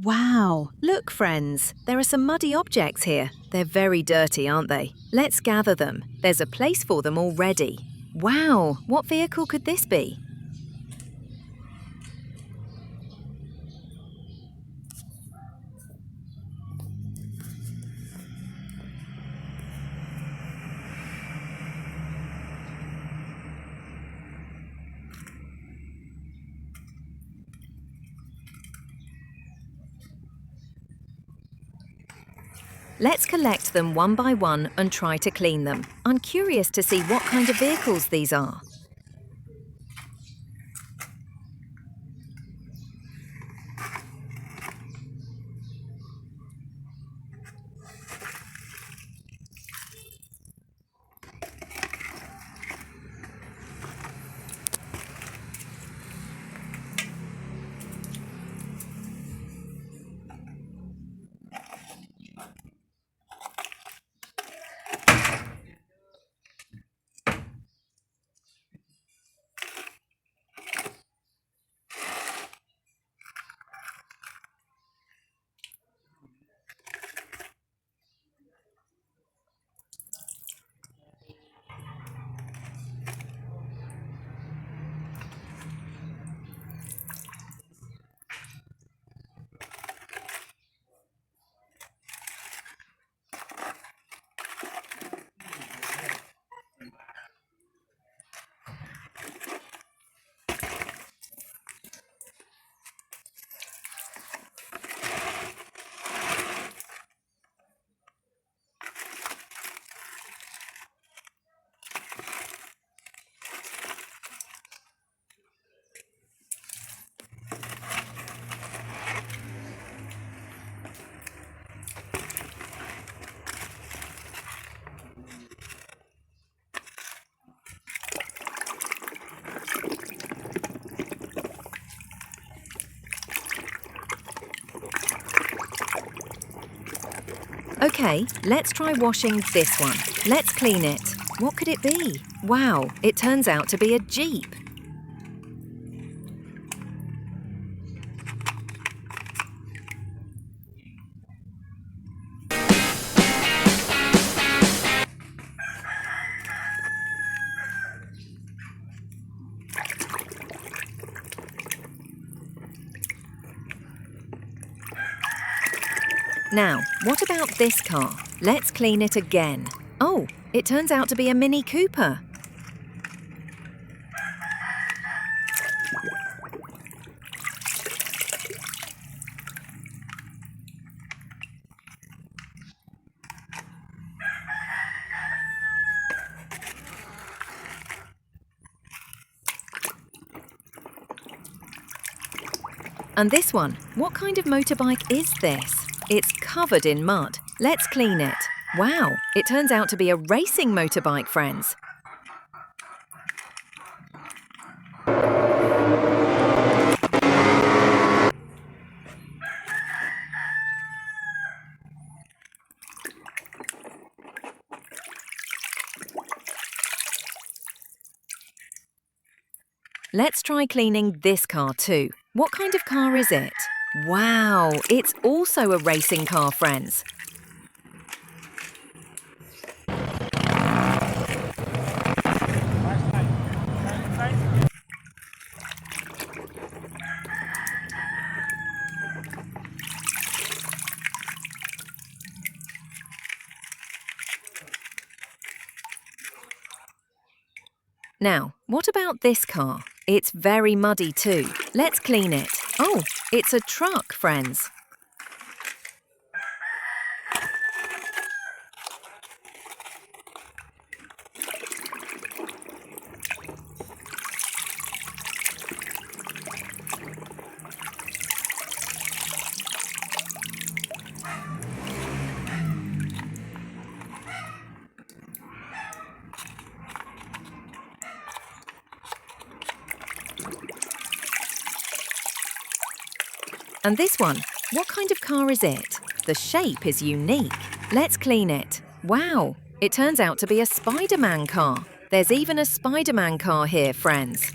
Wow! Look, friends, there are some muddy objects here. They're very dirty, aren't they? Let's gather them. There's a place for them already. Wow! What vehicle could this be? Let's collect them one by one and try to clean them. I'm curious to see what kind of vehicles these are. Okay, let's try washing this one. Let's clean it. What could it be? Wow, it turns out to be a Jeep. Now, what about this car? Let's clean it again. Oh, it turns out to be a Mini Cooper. And this one, what kind of motorbike is this? It's covered in mud. Let's clean it. Wow, it turns out to be a racing motorbike, friends. Let's try cleaning this car too. What kind of car is it? Wow, it's also a racing car, friends. Now, what about this car? It's very muddy too. Let's clean it. Oh, it's a truck, friends. And this one, what kind of car is it? The shape is unique. Let's clean it. Wow, it turns out to be a Spider-Man car. There's even a Spider-Man car here, friends.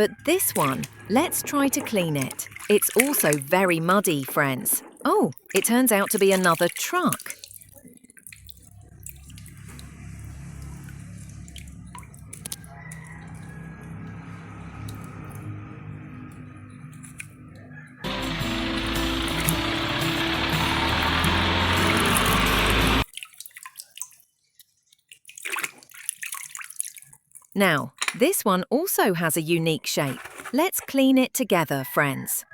But this one, let's try to clean it. It's also very muddy, friends. Oh, it turns out to be another truck. Now, this one also has a unique shape. Let's clean it together, friends.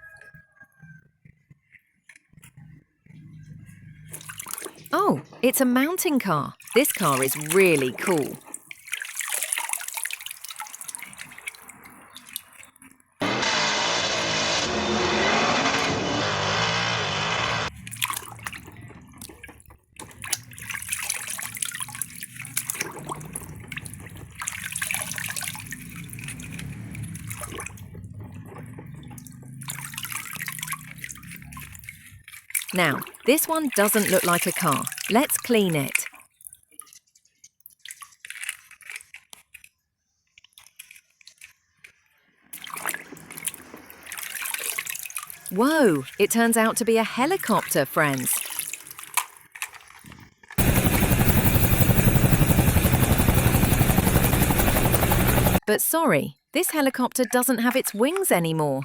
Oh, it's a mountain car. This car is really cool. Now, this one doesn't look like a car. Let's clean it. Whoa, it turns out to be a helicopter, friends. But sorry, this helicopter doesn't have its wings anymore.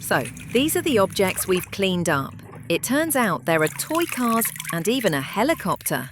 So, these are the objects we've cleaned up. It turns out there are toy cars and even a helicopter.